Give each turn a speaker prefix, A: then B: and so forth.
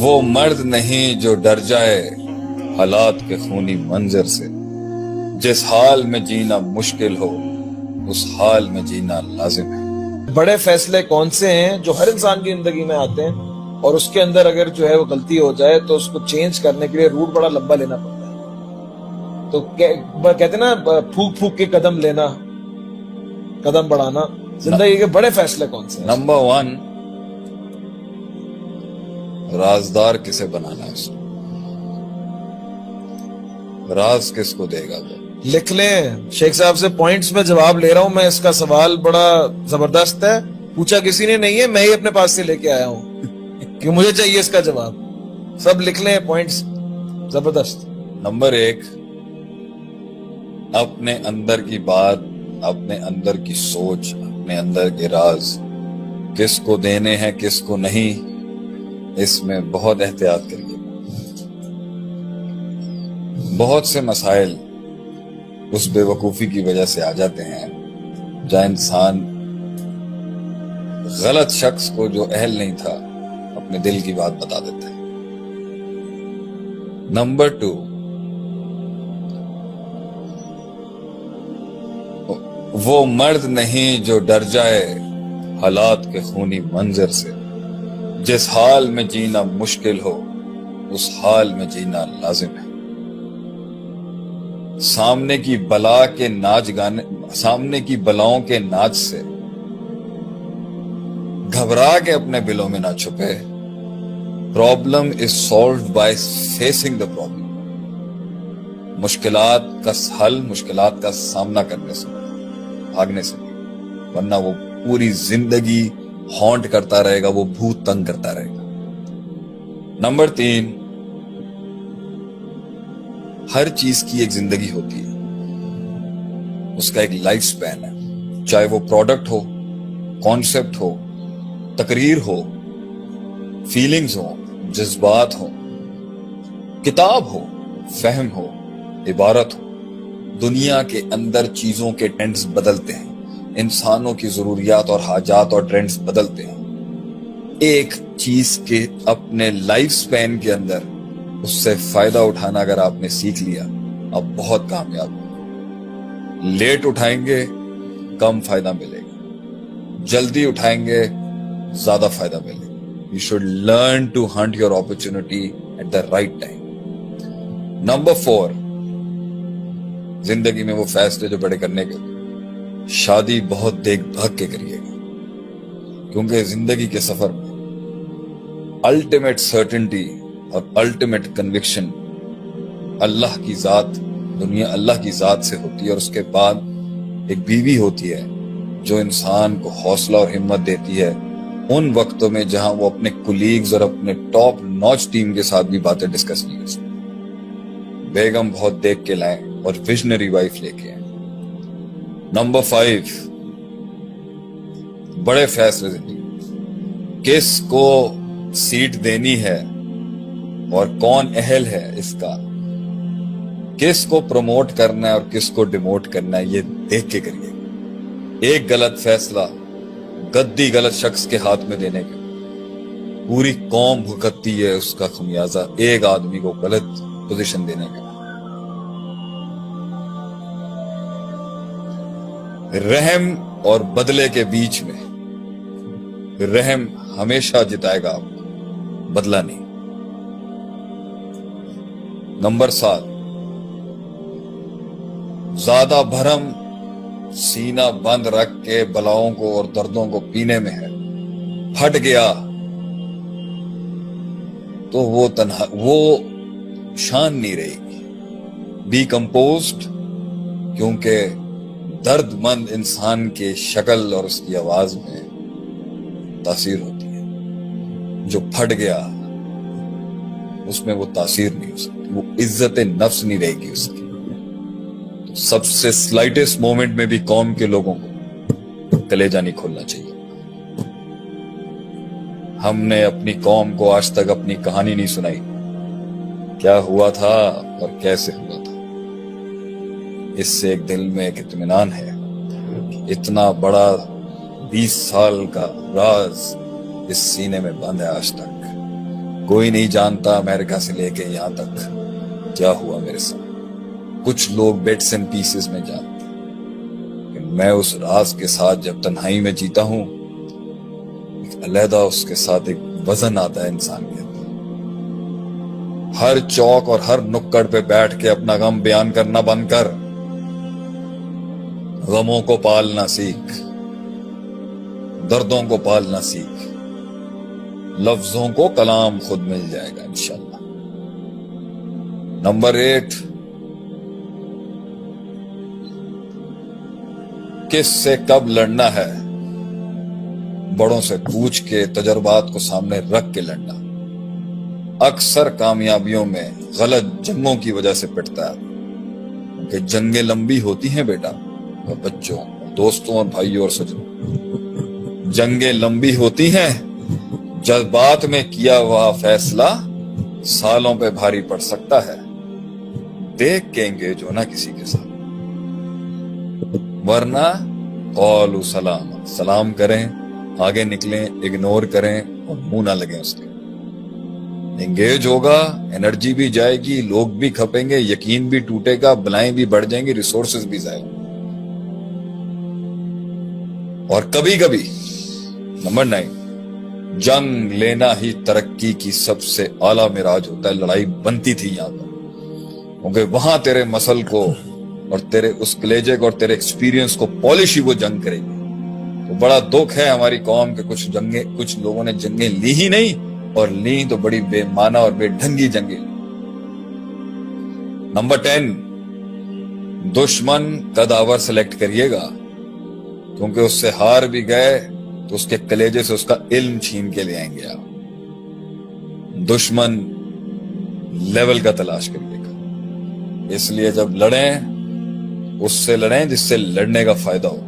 A: وہ مرد نہیں جو ڈر جائے حالات کے خونی منظر سے، جس حال میں جینا مشکل ہو اس حال میں جینا لازم ہے۔
B: بڑے فیصلے کون سے ہیں جو ہر انسان کی زندگی میں آتے ہیں اور اس کے اندر اگر جو ہے وہ غلطی ہو جائے تو اس کو چینج کرنے کے لیے روٹ بڑا لمبا لینا پڑتا ہے۔ تو کہتے ہیں نا پھونک پھونک کے قدم لینا، قدم بڑھانا۔ زندگی کے بڑے فیصلے کون سے ہیں؟
A: نمبر 1، رازدار کسے بنانا ہے، راز کس کو دے گا وہ؟
B: لکھ لیں، شیخ صاحب سے پوائنٹس میں جواب لے رہا ہوں میں۔ اس کا سوال بڑا زبردست ہے، پوچھا کسی نے نہیں ہے، میں ہی اپنے پاس سے لے کے آیا ہوں کہ مجھے چاہیے اس کا جواب۔ سب لکھ لیں پوائنٹس، زبردست۔
A: نمبر 1، اپنے اندر کی بات، اپنے اندر کی سوچ، اپنے اندر کے راز کس کو دینے ہیں کس کو نہیں، اس میں بہت احتیاط کریے۔ بہت سے مسائل اس بے وقوفی کی وجہ سے آ جاتے ہیں جہاں انسان غلط شخص کو جو اہل نہیں تھا اپنے دل کی بات بتا دیتا ہے۔ نمبر 2، وہ مرد نہیں جو ڈر جائے حالات کے خونی منظر سے، جس حال میں جینا مشکل ہو اس حال میں جینا لازم ہے۔ سامنے کی بلاؤں کے ناچ سے گھبرا کے اپنے بلوں میں نہ چھپے۔ Problem is solved by facing the problem. مشکلات کا حل مشکلات کا سامنا کرنے سے، بھاگنے سے، ورنہ وہ پوری زندگی ہانٹ کرتا رہے گا، وہ بھوت تنگ کرتا رہے گا۔ نمبر 3، ہر چیز کی ایک زندگی ہوتی ہے، اس کا ایک لائف سپین ہے، چاہے وہ پروڈکٹ ہو، کانسیپٹ ہو، تقریر ہو، فیلنگز ہو، جذبات ہو، کتاب ہو، فہم ہو، عبارت ہو۔ دنیا کے اندر چیزوں کے ٹرینڈز بدلتے ہیں، انسانوں کی ضروریات اور حاجات اور ٹرینڈز بدلتے ہیں۔ ایک چیز کے اپنے لائف سپین کے اندر اس سے فائدہ اٹھانا اگر آپ نے سیکھ لیا، آپ بہت کامیاب ہوں۔ لیٹ اٹھائیں گے کم فائدہ ملے گا، جلدی اٹھائیں گے زیادہ فائدہ ملے گا۔ You should learn to hunt your opportunity at the right time۔ Number 4، زندگی میں وہ فیصلے جو بڑے کرنے کے، شادی بہت دیکھ بھاگ کے کریے گا، کیونکہ زندگی کے سفر میں الٹیمیٹ سرٹنٹی اور الٹیمیٹ کنوکشن اللہ کی ذات، دنیا اللہ کی ذات سے ہوتی ہے، اور اس کے بعد ایک بیوی ہوتی ہے جو انسان کو حوصلہ اور ہمت دیتی ہے ان وقتوں میں جہاں وہ اپنے کولیگز اور اپنے ٹاپ نوچ ٹیم کے ساتھ بھی باتیں ڈسکس نہیں کر سکتے۔ بیگم بہت دیکھ کے لائیں اور ویژنری وائف لے کے آئیں۔ نمبر 5، بڑے فیصلے زندگی، کس کو سیٹ دینی ہے اور کون اہل ہے اس کا، کس کو پروموٹ کرنا ہے اور کس کو ڈیموٹ کرنا ہے، یہ دیکھ کے کریے۔ ایک غلط فیصلہ گدی غلط شخص کے ہاتھ میں دینے کے پوری قوم بھگتتی ہے اس کا خمیازہ ایک آدمی کو غلط پوزیشن دینے کے۔ رحم اور بدلے کے بیچ میں رحم ہمیشہ جتائے گا آپ کو، بدلہ نہیں۔ نمبر 7، زیادہ بھرم سینہ بند رکھ کے بلاؤں کو اور دردوں کو پینے میں ہے، پھٹ گیا تو وہ شان نہیں رہے گی۔ بی کمپوزڈ، کیونکہ درد مند انسان کے شکل اور اس کی آواز میں تاثیر ہوتی ہے، جو پھٹ گیا اس میں وہ تاثیر نہیں ہو سکتی، وہ عزت نفس نہیں رہے گی اس کی۔ تو سب سے سلائٹسٹ مومنٹ میں بھی قوم کے لوگوں کو کلیجہ نہیں کھولنا چاہیے۔ ہم نے اپنی قوم کو آج تک اپنی کہانی نہیں سنائی، کیا ہوا تھا اور کیسے ہوا تھا۔ اس سے ایک دل میں ایک اطمینان ہے کہ اتنا بڑا 20 سال کا راز اس سینے میں بند ہے آج تک، کوئی نہیں جانتا امریکہ سے لے کے یہاں تک کیا ہوا میرے ساتھ. کچھ لوگ بٹس اینڈ پیسز میں جانتے ہیں، کہ میں اس راز کے ساتھ جب تنہائی میں جیتا ہوں، ایک علیحدہ اس کے ساتھ ایک وزن آتا ہے انسان کے اندر. ہر چوک اور ہر نکڑ پہ بیٹھ کے اپنا غم بیان کرنا بند کر، غموں کو پالنا سیکھ، دردوں کو پالنا سیکھ. لفظوں کو کلام خود مل جائے گا انشاءاللہ. نمبر 8، کس سے کب لڑنا ہے بڑوں سے پوچھ کے، تجربات کو سامنے رکھ کے لڑنا. اکثر کامیابیوں میں غلط جنگوں کی وجہ سے پٹتا ہے، کہ جنگیں لمبی ہوتی ہیں بیٹا، اور بچوں، دوستوں اور بھائیوں اور سجنوں، جنگیں لمبی ہوتی ہیں. جذبات میں کیا ہوا فیصلہ سالوں پہ بھاری پڑ سکتا ہے. دیکھ کے انگیج ہونا کسی کے ساتھ، ورنہ قولوا سلام، سلام کریں، آگے نکلیں، اگنور کریں اور منہ نہ لگیں اس کے. انگیج ہوگا، انرجی بھی جائے گی، لوگ بھی کھپیں گے، یقین بھی ٹوٹے گا، بلائیں بھی بڑھ جائیں گی، ریسورسز بھی ضائع. اور کبھی کبھی نمبر 9، جنگ لینا ہی ترقی کی سب سے اعلیٰ معراج ہوتا ہے. لڑائی بنتی تھی یہاں پر، کیونکہ وہاں تیرے مسل کو اور تیرے اس کلیجے کو اور تیرے ایکسپیرینس کو پالش ہی وہ جنگ کرے گی. تو بڑا دکھ ہے ہماری قوم کے کچھ لوگوں نے جنگیں لی ہی نہیں، اور لیں تو بڑی بے معنی اور بے ڈھنگی جنگیں لی. نمبر 10، دشمن کا داور سلیکٹ کریے گا، کیونکہ اس سے ہار بھی گئے تو اس کے کلیجے سے اس کا علم چھین کے لے آئیں گے آپ. دشمن لیول کا تلاش کریے گا. اس لیے جب لڑیں، اس سے لڑیں جس سے لڑنے کا فائدہ ہو.